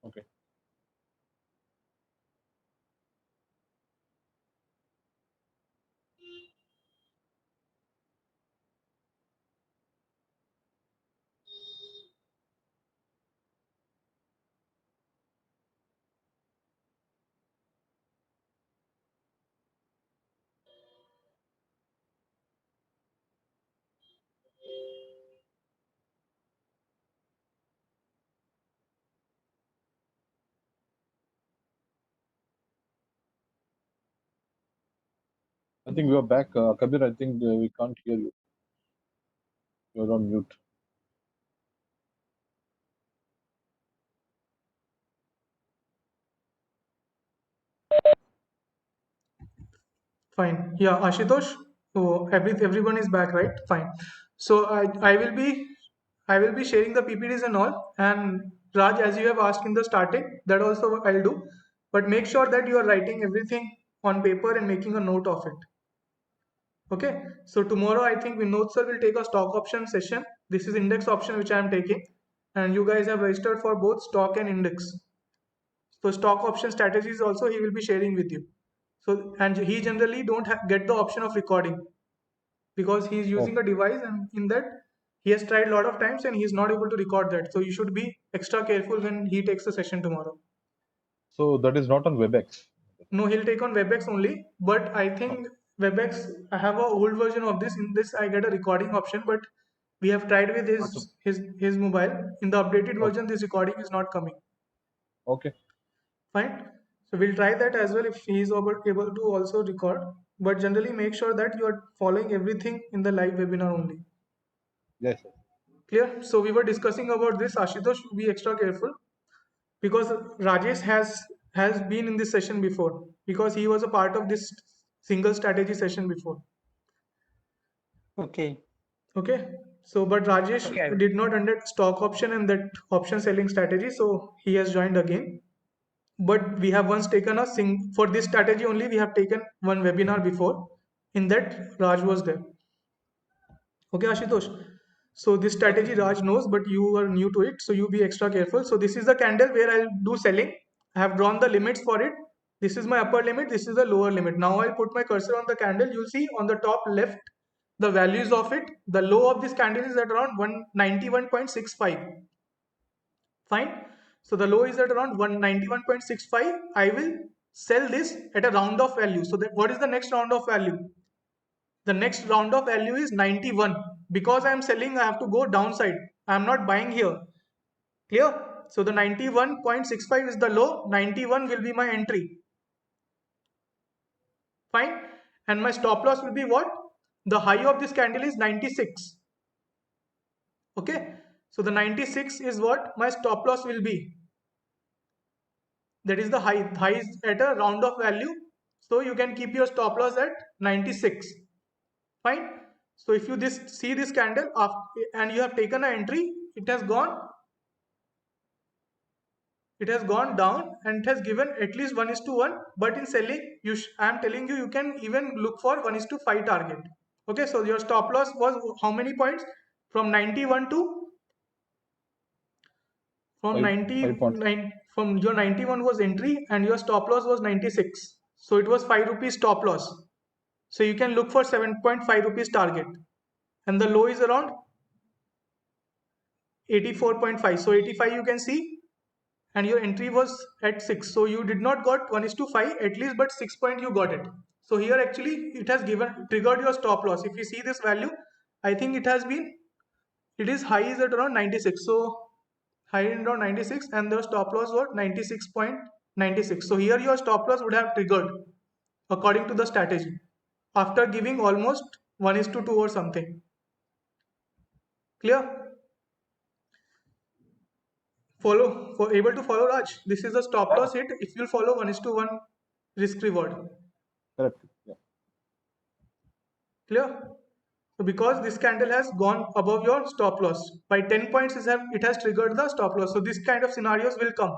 Okay. I think we are back. Kabir, I think we can't hear you. You're on mute. Fine. Yeah, Ashutosh. So everyone is back, right? Fine. So I will be sharing the PPTs and all. And Raj, as you have asked in the starting, that also I'll do. But make sure that you are writing everything on paper and making a note of it. Okay. So tomorrow I think Vinod sir will take a stock option session. This is index option which I am taking, and you guys have registered for both stock and index. So stock option strategies also he will be sharing with you. So and he generally don't get the option of recording because he is using Okay. a device, and in that he has tried a lot of times and he is not able to record that. So you should be extra careful when he takes the session tomorrow. So that is not on WebEx. No, he'll take on WebEx only, but I think WebEx, I have a old version of this. In this, I get a recording option, but we have tried with Achha. his mobile. In the updated Okay. version, this recording is not coming. Okay. Fine. So we'll try that as well if he is able to also record. But generally, make sure that you are following everything in the live webinar only. Yes, sir. Clear? So we were discussing about this. Ashutosh, be extra careful because Rajesh has been in this session before because he was a part of this single strategy session before. Okay. Okay. So, but Rajesh Okay. did not understand stock option and that option selling strategy, so he has joined again. But we have once taken a for this strategy only. We have taken one webinar before. In that, Raj was there. Okay, Ashutosh. So this Okay. strategy Raj knows, but you are new to it, so you be extra careful. So this is the candle where I'll do selling. I have drawn the limits for it. This is my upper limit. This is the lower limit. Now I'll put my cursor on the candle. You'll see on the top left the values of it. The low of this candle is at around 191.65. Fine. So the low is at around 191.65. I will sell this at a round of value. So that what is the next round of value? The next round of value is 91. Because I am selling, I have to go downside. I am not buying here. Clear? So the 91.65 is the low, 91 will be my entry. Fine. And my stop loss will be what? The high of this candle is 96. Okay. So the 96 is what my stop loss will be. That is the high. High is at a round of value. So you can keep your stop loss at 96. Fine. So if you see this candle and you have taken an entry, it has gone down and it has given at least 1:1. But in selling, I am telling you, you can even look for 1:5 target. Okay, so your stop loss was how many points? From 91 to from 5 points. from your 91 was entry and your stop loss was 96. So it was 5 rupees stop loss. So you can look for 7.5 rupees target. And the low is around 84.5. So 85 you can see, and your entry was at 6. So you did not got 1:5 at least, but 6 point you got it. So here actually it has given triggered your stop loss. If you see this value, I think it is high is at around 96. So high is around 96 and the stop loss was 96.96. So here your stop loss would have triggered according to the strategy after giving almost 1:2 or something. Clear? For able to follow, Raj? This is the stop Yeah. loss hit if you follow 1:1 risk reward. Correct. Yeah. Clear? So because this candle has gone above your stop loss by 10 points, it has triggered the stop loss. So this kind of scenarios will come.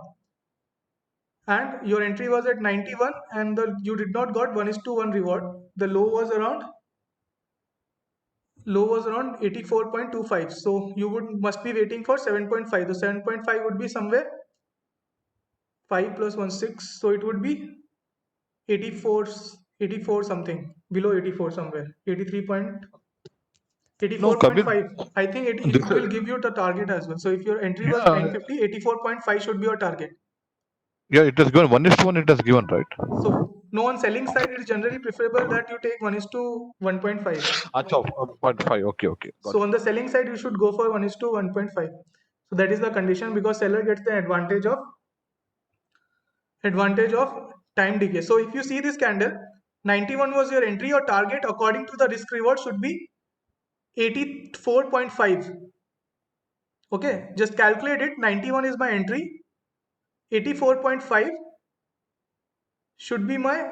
And your entry was at 91 and you did not got 1:1 reward. The low was around 84.25. So you would must be waiting for 7.5. The 7.5 would be somewhere 5 plus 1 6, so it would be 84 84 something, below 84 somewhere, No, Kabir, 84.5. I think it this will is, give you the target as well. So if your entry was yeah, 950, 84.5 should be your target. yeah, it has given 1:1, it has given, right? So no, on selling side, it is generally preferable that you take 1:1.5. Acha, 0.5, okay, okay, got So it. on the selling side, you should go for 1:1.5. So that is the condition, because seller gets the advantage of time decay. So if you see this candle, 91 was your entry. Your target according to the risk reward should be 84.5. Okay, just calculate it. 91 is my entry, 84.5 should be my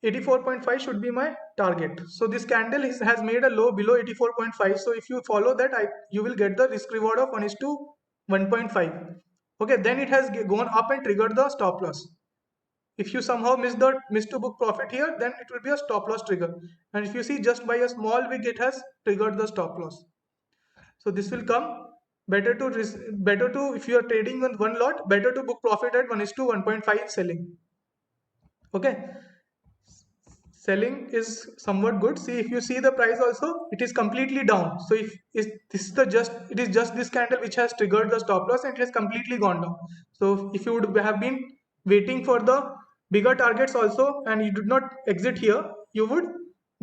84.5 should be my target. So this candle has made a low below 84.5. So if you follow that, you will get the risk reward of 1:1.5. Okay, then it has gone up and triggered the stop loss. If you somehow miss to book profit here, then it will be a stop loss trigger. And if you see, just by a small wick, it has triggered the stop loss. So this will come better to, if you are trading on one lot, better to book profit at 1:1.5 selling. Okay, selling is somewhat good. See, if you see the price also, it is completely down. So if this is it is just this candle which has triggered the stop loss, and it has completely gone down. So if you would have been waiting for the bigger targets also, and you did not exit here, you would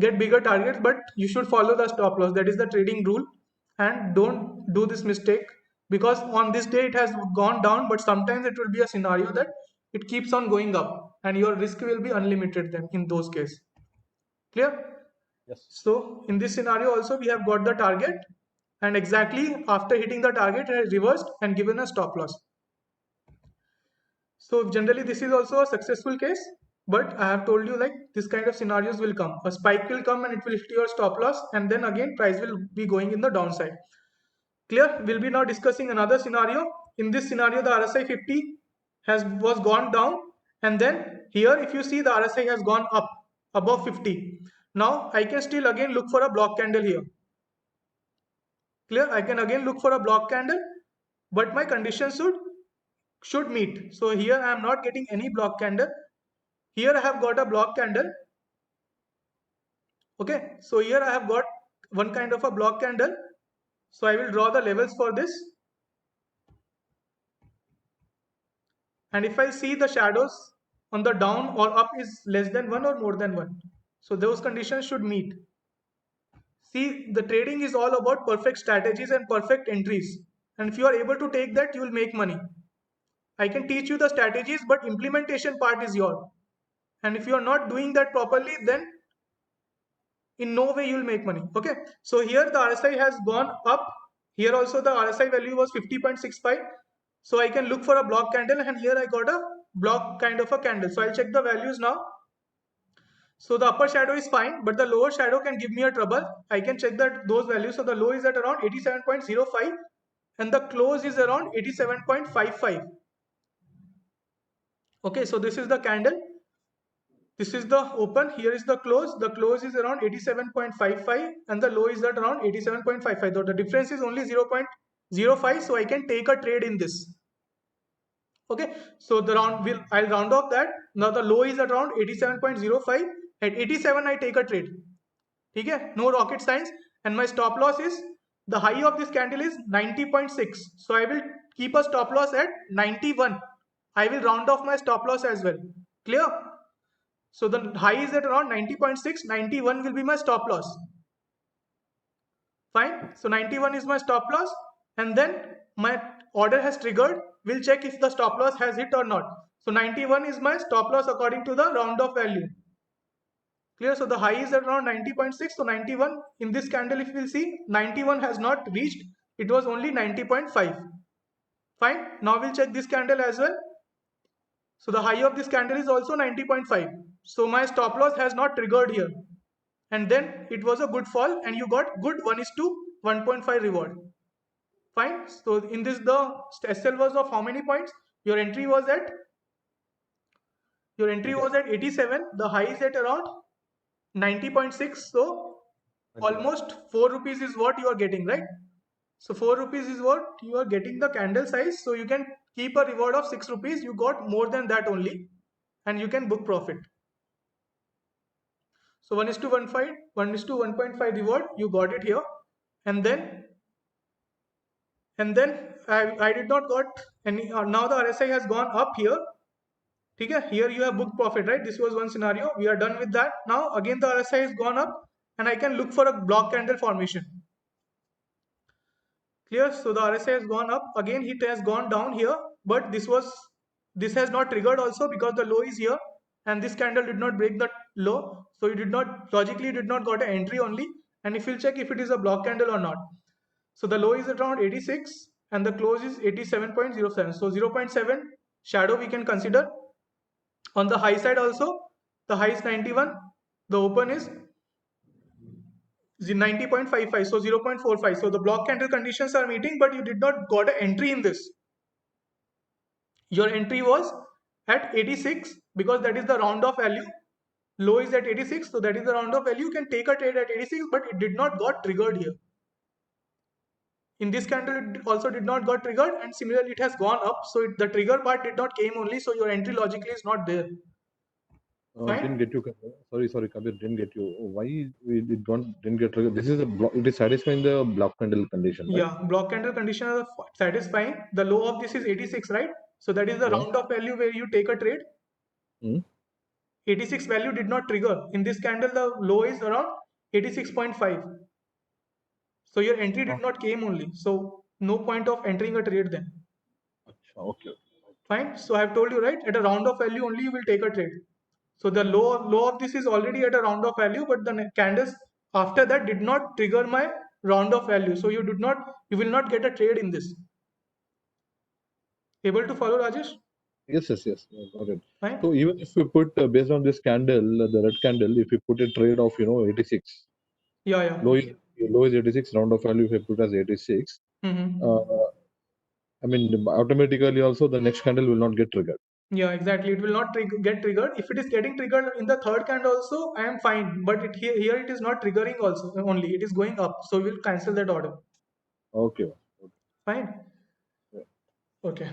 get bigger targets, but you should follow the stop loss. That is the trading rule, and don't do this mistake, because on this day it has gone down, but sometimes it will be a scenario that it keeps on going up, and your risk will be unlimited then in those cases. Clear? Yes. So in this scenario also, we have got the target, and exactly after hitting the target, it has reversed and given a stop loss. So generally this is also a successful case, but I have told you, like, this kind of scenarios will come. A spike will come and it will hit your stop loss, and then again price will be going in the downside. Clear? We'll be now discussing another scenario. In this scenario, the RSI 50 was gone down, and then here if you see, the RSI has gone up above 50. Now I can still again look for a block candle here. Clear? I can again look for a block candle, but my conditions should meet. So here I am not getting any block candle. Here I have got a block candle. Okay, so here I have got one kind of a block candle. So I will draw the levels for this. And if I see the shadows on the down or up is less than 1 or more than 1, so those conditions should meet. See, the trading is all about perfect strategies and perfect entries. And if you are able to take that, you will make money. I can teach you the strategies, but implementation part is yours. And if you are not doing that properly, then in no way you will make money. Okay, so here the RSI has gone up. Here also the RSI value was 50.65. So I can look for a block candle, and here I got a block kind of a candle. So I'll check the values now. So the upper shadow is fine, but the lower shadow can give me a trouble. I can check that those values. So the low is at around 87.05 and the close is around 87.55. Okay, so this is the candle. This is the open. Here is the close. The close is around 87.55 and the low is at around 87.55. So the difference is only 0.05. So I can take a trade in this. Okay, so I'll round off that. Now the low is at around 87.05. At 87 I take a trade. Okay, no rocket science. And my stop loss is, the high of this candle is 90.6. So I will keep a stop loss at 91. I will round off my stop loss as well. Clear? So the high is at around 90.6. 91 will be my stop loss. Fine. So 91 is my stop loss, and then my order has triggered. We'll check if the stop loss has hit or not. So 91 is my stop loss according to the round off value. Clear? So the high is at around 90.6. So 91 in this candle, if we'll see, 91 has not reached. It was only 90.5. Fine. Now we'll check this candle as well. So the high of this candle is also 90.5. So my stop loss has not triggered here. And then it was a good fall, and you got good 1:1.5 reward. Fine. So in this, the SL was of how many points? Your entry was at 87. The high is at around 90.6. So almost 4 rupees is what you are getting, right? So 4 rupees is what you are getting the candle size. So you can keep a reward of 6 rupees. You got more than that only, and you can book profit. So 1:1.5, 1:1.5 reward, you got it here. And then I did not got any. Now the RSI has gone up here. Okay, here you have book profit, right? This was one scenario. We are done with that. Now again the RSI has gone up, and I can look for a block candle formation. Clear? So the RSI has gone up. Again it has gone down here, but this has not triggered also because the low is here, and this candle did not break the low. So you did not logically did not got an entry only. And if you check if it is a block candle or not. So the low is around 86 and the close is 87.07. So 0.7 shadow we can consider. On the high side also, the high is 91, the open is 90.55, so 0.45. So the block candle conditions are meeting, but you did not got an entry in this. Your entry was at 86 because that is the round off value. Low is at 86, so that is the round off value. You can take a trade at 86, but it did not got triggered here. In this candle it also did not got triggered, and similarly it has gone up, so the trigger part did not came only, so your entry logically is not there. Didn't get you. Sorry, Kabir, didn't get you. Why didn't get triggered? This is a block. It is satisfying the block candle condition, right? Yeah, block candle condition are satisfying. The low of this is 86, right? So that is the Yeah. round off value where you take a trade. 86 value did not trigger. In this candle, the low is around 86.5. So your entry did not came only. So no point of entering a trade then. Okay. Fine. So I have told you, right? At a round off value only you will take a trade. So the low of this is already at a round off value, but the candles after that did not trigger my round off value. So you will not get a trade in this. Able to follow, Rajesh? Yes. Got it. Fine. So even if we put based on this candle, the red candle, if we put a trade of 86, Yeah. low is 86, round of value if we put as 86, I mean automatically also the next candle will not get triggered. Yeah, exactly. It will not get triggered. If it is getting triggered in the third candle also, I am fine. But here it is not triggering also only. It is going up. So we will cancel that order. Okay. Fine. Yeah. Okay.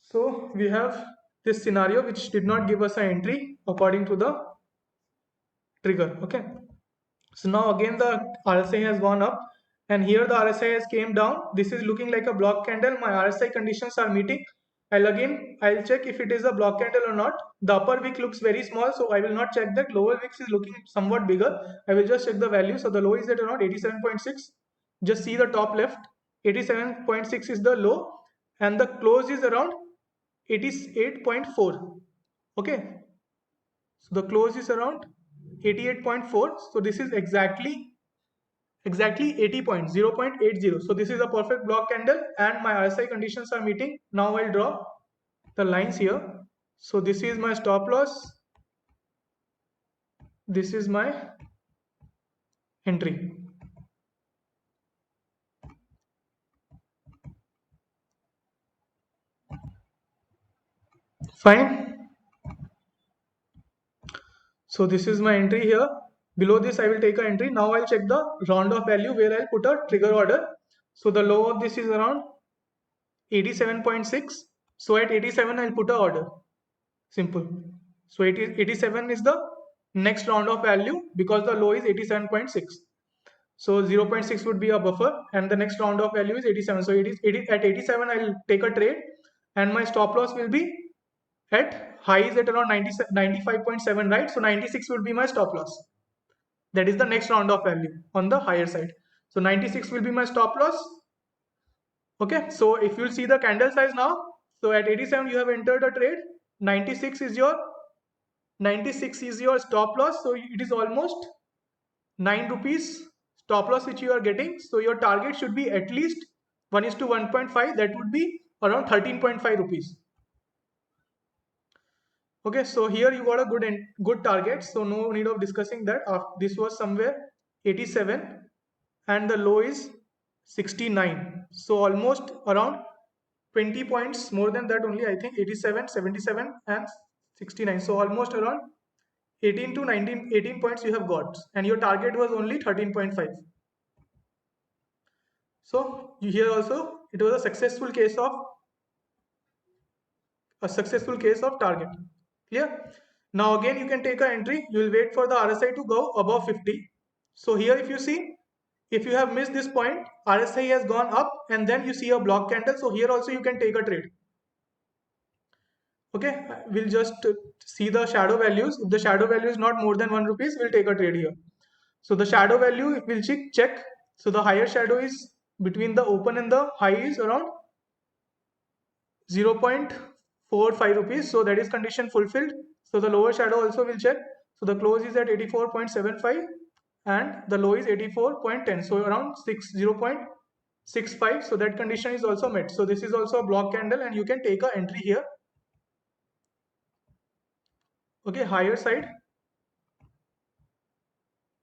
So we have this scenario which did not give us an entry according to the trigger. Okay. So now again the RSI has gone up, and here the RSI has came down. This is looking like a block candle. My RSI conditions are meeting. I'll check if it is a block candle or not. The upper wick looks very small, so I will not check that. Lower wick is looking somewhat bigger. I will just check the value. So the low is at around 87.6. Just see the top left. 87.6 is the low, and the close is around 88.4. Okay. So the close is around 88.4. So this is exactly 80 points, 0.80. So this is a perfect block candle and my RSI conditions are meeting. Now I'll draw the lines here. So this is my stop loss. This is my entry. Fine. So this is my entry here. Below this I will take an entry. Now I'll check the round off value where I'll put a trigger order. So the low of this is around 87.6. So at 87 I'll put a order. Simple. So 87 is the next round of value because the low is 87.6. So 0.6 would be a buffer and the next round of value is 87. So at 87 I'll take a trade and my stop loss will be at highs at around 95.7, right? So 96 would be my stop loss. That is the next round of value on the higher side. So 96 will be my stop loss. Okay, so if you'll see the candle size now, so at 87 you have entered a trade. 96 is your stop loss, so it is almost 9 rupees stop loss which you are getting. So your target should be at least 1:1.5, that would be around 13.5 rupees. Okay, so here you got a good target, so no need of discussing that. This was somewhere 87 and the low is 69, so almost around 20 points more than that only. I think 87, 77 and 69, so almost around 18 to 18 points you have got, and your target was only 13.5. So here also it was a successful case of target. Clear? Now again you can take an entry. You will wait for the RSI to go above 50. So here if you see, if you have missed this point, RSI has gone up and then you see a block candle. So here also you can take a trade. Okay, we'll just see the shadow values. If the shadow value is not more than 1 rupees, we'll take a trade here. So the shadow value, if we'll check, so the higher shadow is between the open and the high is around 0.45 rupees. So that is condition fulfilled. So the lower shadow also will check. So the close is at 84.75 and the low is 84.10. So around 0.65. So that condition is also met. So this is also a block candle and you can take an entry here. Okay, higher side.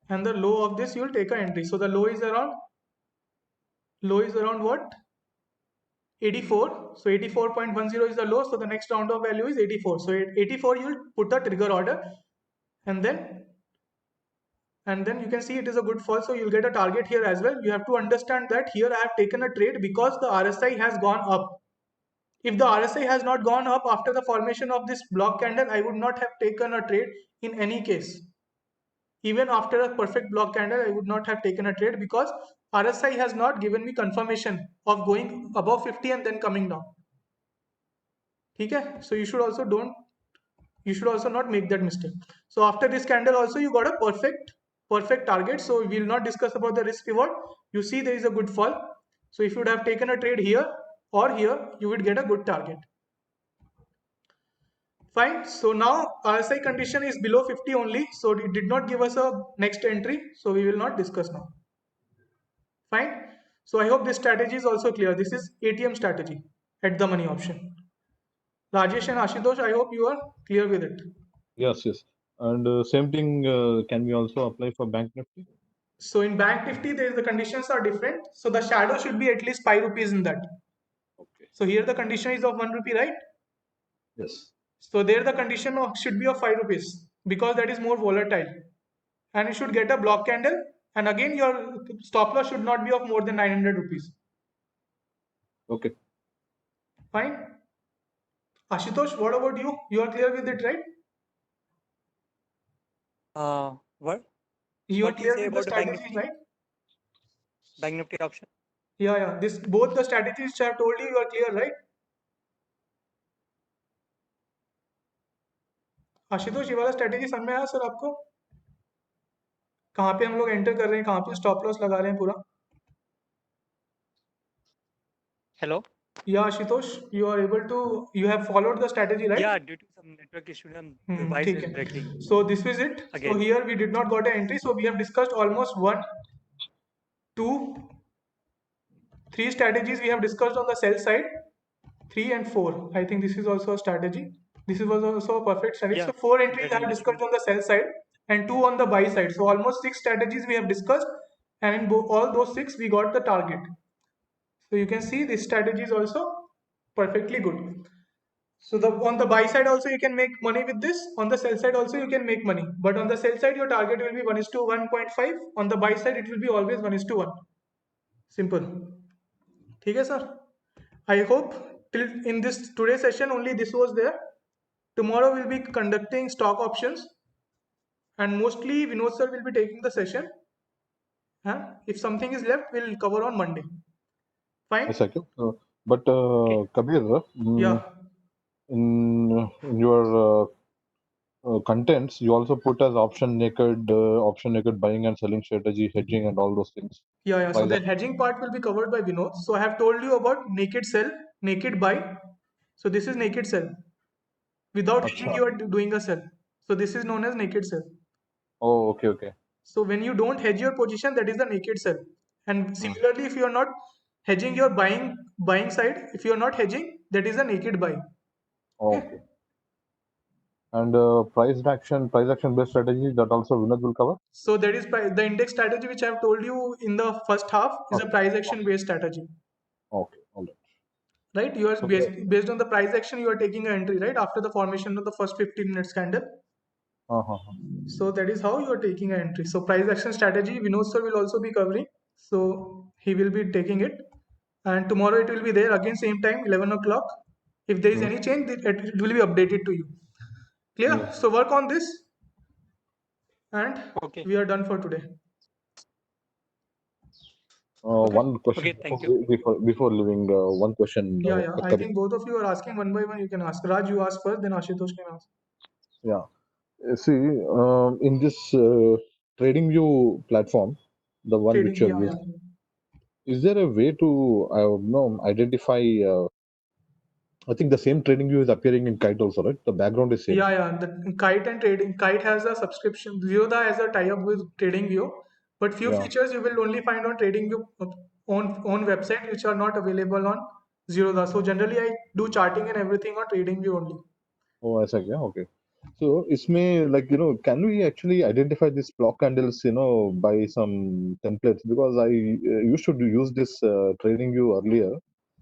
And the low of this you will take an entry. So the low is around what? 84. So 84.10 is the low. So the next round of value is 84. So at 84 you will put a trigger order and then you can see it is a good fall. So you'll get a target here as well. You have to understand that here I have taken a trade because the RSI has gone up. If the RSI has not gone up after the formation of this block candle, I would not have taken a trade in any case. Even after a perfect block candle, I would not have taken a trade because RSI has not given me confirmation of going above 50 and then coming down. Okay, so you should also not make that mistake. So after this candle also you got a perfect target. So we will not discuss about the risk reward. You see there is a good fall. So if you would have taken a trade here or here, you would get a good target. Fine. So now RSI condition is below 50 only. So it did not give us a next entry. So we will not discuss now. Fine. So I hope this strategy is also clear. This is ATM strategy at the money option. Rajesh and Ashutosh, I hope you are clear with it. Yes. And same thing can we also apply for Bank Nifty? So in Bank Nifty, the conditions are different. So the shadow should be at least 5 rupees in that. Okay. So here the condition is of 1 rupee, right? Yes. So there the condition should be of 5 rupees because that is more volatile. And you should get a block candle. And again, your stop loss should not be of more than 900 rupees. Okay. Fine. Ashutosh, what about you? You are clear with it, right? What? You are What you clear say with the about the Bank strategies, Nifty? right? Bank Nifty option? Yeah. Both the strategies which I have told you are clear, right? Ashutosh, ये वाला strategy समझ में आया sir आपको? कहाँ पे हम लोग एंटर कर रहे हैं, कहाँ पे स्टॉप लॉस लगा रहे हैं पूरा? Hello? Yeah, Ashutosh, you have followed the strategy, right? Yeah, due to some network issue, the voice ठीक is है. breaking So this is it. So again. here we did not got an entry. So we have discussed almost 1, 2, 3 strategies we have discussed on the sell side. 3 and 4. I think this is also a strategy. This was also a perfect strategy. Yeah, So 4 entries that I have understood. discussed on the sell side and 2 on the buy side. So almost 6 strategies we have discussed, and in all those 6 we got the target. So you can see this strategy is also perfectly good. So on the buy side also you can make money with this. On the sell side also you can make money. But on the sell side your target will be 1:1.5. On the buy side it will be always 1:1. Simple. ठीक है sir? I hope till in this today's session only this was there. Tomorrow we'll be conducting stock options and mostly Vinod sir will be taking the session. If something is left, we'll cover on Monday. Fine? Yes, okay. But Kabir, Yeah. in your contents, you also put as option naked buying and selling strategy, hedging, and all those things. Yeah. So Why the that? hedging part will be covered by Vinod. So I have told you about naked sell, naked buy. So this is naked sell. Without hedging, Acha. you are doing a sell. So this is known as naked sell. Oh, okay. So when you don't hedge your position, that is the naked sell. And similarly, if you are not hedging your buying side, if you are not hedging, that is a naked buy. Okay. And price action based strategy, that also Vinod will cover. So that is the index strategy which I have told you in the first half is a price action based strategy. Okay, all right. Right? You are based on the price action, you are taking an entry, right? After the formation of the first 15 minutes candle. So that is how you are taking an entry. So price action strategy, Vinod sir will also be covering. So he will be taking it, and tomorrow it will be there again, same time, 11 o'clock. If there is any change, it will be updated to you. Clear? Yes. So work on this, and Okay. we are done for today. One question Okay, thank you. before leaving. One question. Yeah, yeah. I think both of you are asking one by one. You can ask. Raj, you ask first, then Ashutosh can ask. Yeah. See, in this TradingView platform, the one which you have used, is there a way to identify? I think the same TradingView is appearing in Kite also, right? The background is same. Yeah, yeah. The Kite and Trading. Kite has a subscription. Zerodha has a tie-up with TradingView, but few Yeah. features you will only find on TradingView on website, which are not available on Zerodha. So generally, I do charting and everything on TradingView only. Oh, ऐसा क्या? Okay. So इसमें like can we actually identify these block candles by some templates? Because I used to use this TradingView earlier.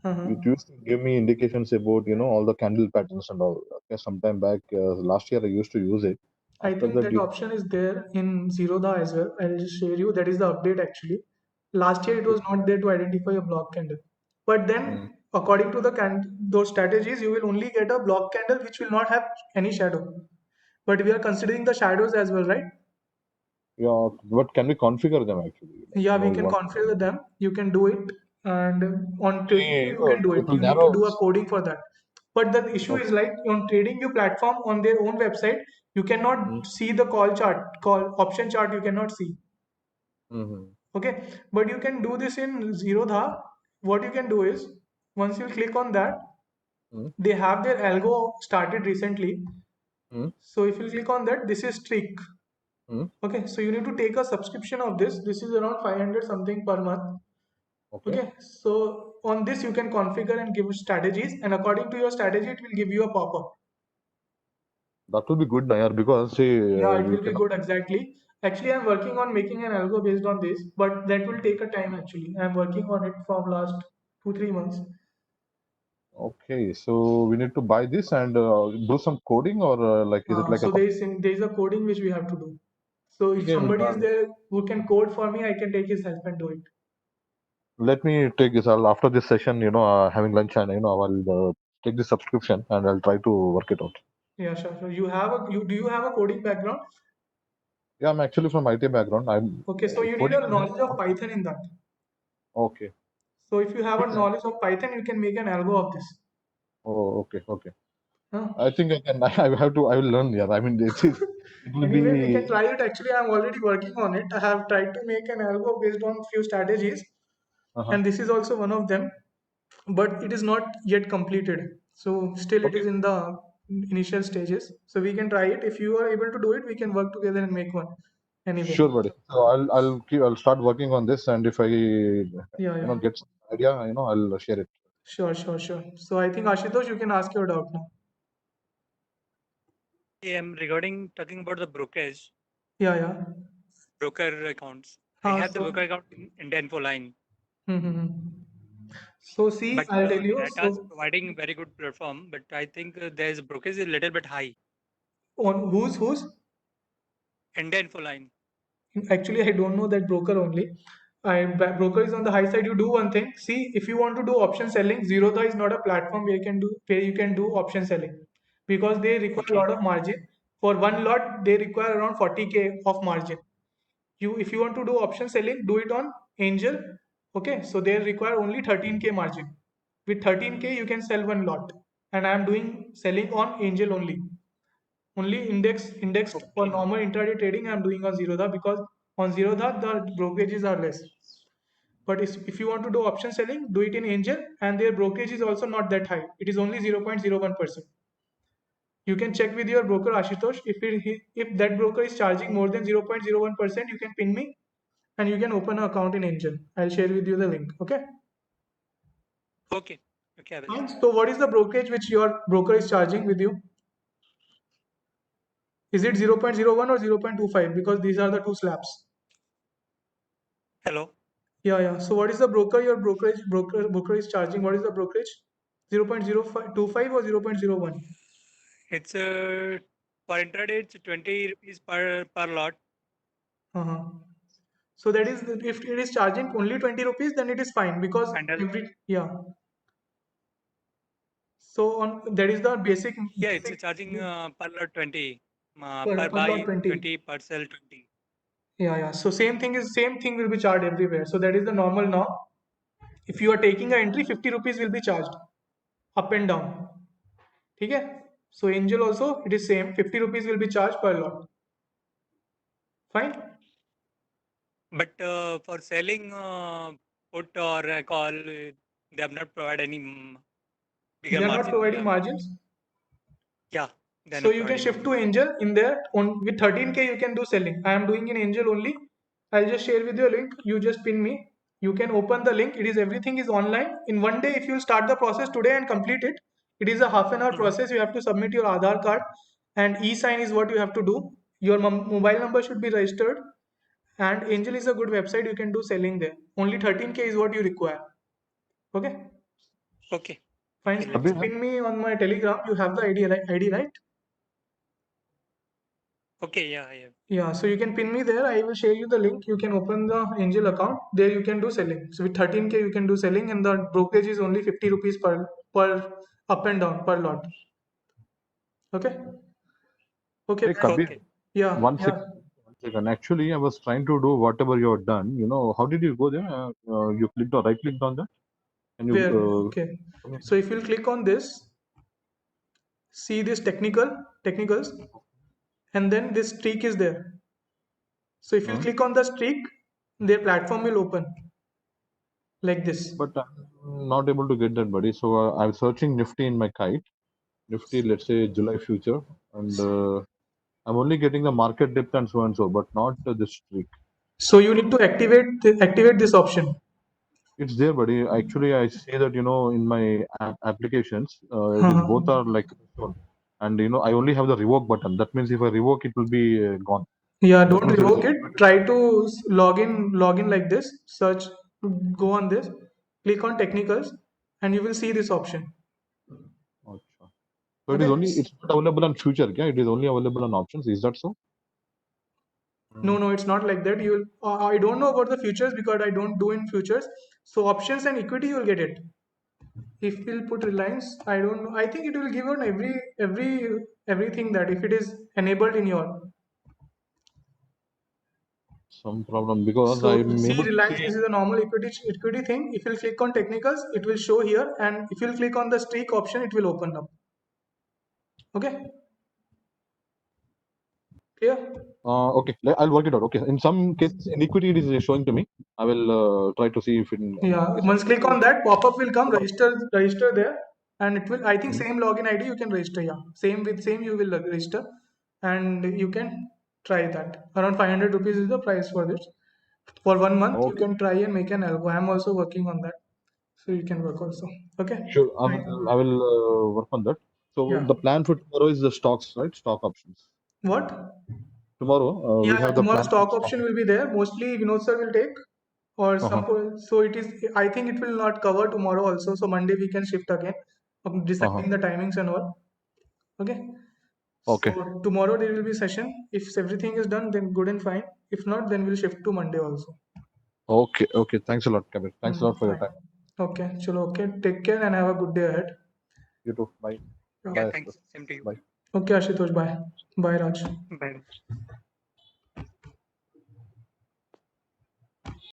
It used to give me indications about all the candle patterns and all. Okay, sometime back last year I used to use it. I After think that, that option is there in Zerodha as well. I'll just share you. That is the update actually. Last year it was not there to identify a block candle. But then, according to those strategies, you will only get a block candle which will not have any shadow. But we are considering the shadows as well, right? yeah, but can we configure them actually? Like, Yeah, we we can want configure them. You can do it, and on TradingView you can do it it. will You need to narrow. do a coding for that. But the issue is like on TradingView platform on their own website, you cannot see the call option chart. You cannot see. Okay, but you can do this in Zerodha. What you can do is once you click on that, they have their algo started recently. So if you click on that, this is trick. Okay, so you need to take a subscription of this. This is around 500 something per month. Okay, so on this you can configure and give strategies, and according to your strategy, it will give you a pop-up. That will be good, Nayar, because see, Yeah, it we will be cannot. good, exactly. Actually, I'm working on making an algo based on this, but that will take a time actually. I'm working on it from last 2-3 months. Okay, so we need to buy this and do some coding, or like is it like So a? there's a coding which we have to do. So if Okay, somebody is there who can code for me, I can take his help and do it. let me take this. I'll after this session, having lunch, and I'll take the subscription and I'll try to work it out. Yeah, sure. So do you have a coding background? Yeah, I'm actually from IT background. I'm Okay, so you need coding a is knowledge of Python in that. okay. So if you have a knowledge of Python, you can make an algo of this. Oh, okay, okay. Huh? I think I can. I have to. I will learn. Yeah, I mean, it will Anyway, we can be try it. Actually, I'm already working on it. I have tried to make an algo based on few strategies, and this is also one of them, but it is not yet completed. So still it is in the initial stages. So we can try it. If you are able to do it, we can work together and make one. Anyway. sure, buddy. So I'll start working on this, and if I Yeah. get some idea, I'll share it. Sure. So I think Ashutosh, you can ask your doubt now. Regarding talking about the brokerage, Yeah. broker accounts. I have the So broker account in India Infoline, so see, but I'll tell you. Data is providing very good platform, but I think there's brokerage is a little bit high. On who's? India Infoline. Actually, I don't know that broker only. Broker is on the high side. You do one thing. See, if you want to do option selling, Zerodha is not a platform where you can do option selling, because they require a lot of margin. For one lot, they require around 40K of margin. If you want to do option selling, do it on Angel. Okay, so they require only 13K margin. With 13K, you can sell one lot, and I am doing selling on Angel only. Only indexed for normal intraday trading I'm doing on Zerodha, because on Zerodha the brokerages are less. But if you want to do option selling, do it in Angel, and their brokerage is also not that high. It is only 0.01%. You can check with your broker Ashutosh. If that broker is charging more than 0.01%, you can pin me, and you can open an account in Angel. I'll share with you the link. Okay. Okay. I will. Fine. So what is the brokerage which your broker is charging with you? Is it 0.01 or 0.25? Because these are the two slabs. Hello. Yeah. So what is the your broker is charging? What is the brokerage? 0.025 or 0.01? It's per intraday, it's 20 rupees per lot. Uh-huh. So that is, if it is charging only 20 rupees, then it is fine, because Candle. yeah. So on, that is the basic. Yeah, it's charging per lot 20, per Per lot buy 20. 20, per sell 20. Yeah. So same thing will be charged everywhere. So that is the normal now. If you are taking an entry, 50 rupees will be charged up and down. Okay. So Angel also, it is same. 50 rupees will be charged per lot. Fine. But for selling put or call, they have not provided any bigger They are not margin. providing margins. Yeah, they're So not you can providing shift to margin. Angel. In there, on with 13K you can do selling. I am doing in Angel only. I'll just share with you a link. You just pin me. You can open the link. It is, everything is online. In one day, if you start the process today and complete it, it is a half an hour Mhm. process. You have to submit your Aadhaar card, and e-sign is what you have to do. Your mobile number should be registered. And Angel is a good website. You can do selling there. Only 13K is what you require. Okay. Okay. Fine. Okay, let's Just see. Kabir, pin me on my Telegram. You have the ID, right? Okay, yeah, yeah. Yeah, so you can pin me there. I will share you the link. You can open the Angel account. There you can do selling. So with 13K you can do selling, and the brokerage is only 50 rupees per up and down per lot. Okay. Okay. hey Bye. Kabir, Okay. Yeah. one Yeah. second. One second. Actually, I was trying to do whatever you have done. How did you go there? You clicked or right clicked on that, and you. Where? Okay. So if you click on this, see this technicals, and then this streak is there. So if you uh, click on the streak, their platform will open like this. but I'm not able to get that, buddy. So I'm searching Nifty in my kite. Nifty, let's say July future, and I'm only getting the market depth and so, but not the streak. So you need to activate this option. It's there, buddy. Actually, I see that in my applications, it is both Uh-huh. are like shown, and I only have the revoke button. That means if I revoke, it will be gone. Yeah, That don't means it is revoke it. Try to log in like this. Search, go on this, click on technicals, and you will see this option. Acha. So it is Okay. only it's not available on future. Yeah, it is only available on options. Is that so? No, no, it's not like that. You will. I don't know about the futures because I don't do in futures. So options and equity, you'll get it. If we'll put Reliance, I don't know. I think it will give on everything that if it is enabled in your. Some problem because So I'm see able to Reliance, see. this is a normal equity thing. If you click on technicals, it will show here, and if you click on the streak option, it will open up. Okay, clear? Okay, I'll work it out. Okay, in some cases, in equity, it is showing to me. I will try to see if in Yeah. case. Once click on that, pop-up will come. Register there, and it will. I think Mhm. same login ID you can register. Yeah, same you will register, and you can try that. Around 500 rupees is the price for this. For 1 month, you Okay, can try and make an algo. I'm also working on that, so you can work also. Okay. sure. I Fine. will I will work on that. So Yeah. the plan for tomorrow is the stocks, right? Stock options. What? Tomorrow we Yeah, have the tomorrow plan for stock stock. option will be there. Mostly Vinod sir will take, or Uh-huh. so it is. I think it will not cover tomorrow also. So Monday we can shift again, Uh-huh. deciding the timings and all. Okay. Okay. So tomorrow there will be session. If everything is done, then good and fine. If not, then we'll shift to Monday also. Okay. Okay. Thanks a lot, Kabir. Thanks a lot for your Fine. time. Okay. Chalo. Okay. Take care and have a good day ahead. You too. Bye. Yeah. Yeah, Bye, Ashish. thanks. Same to you. Bye. Okay, Ashutosh. Bye. Bye, Raj. Bye.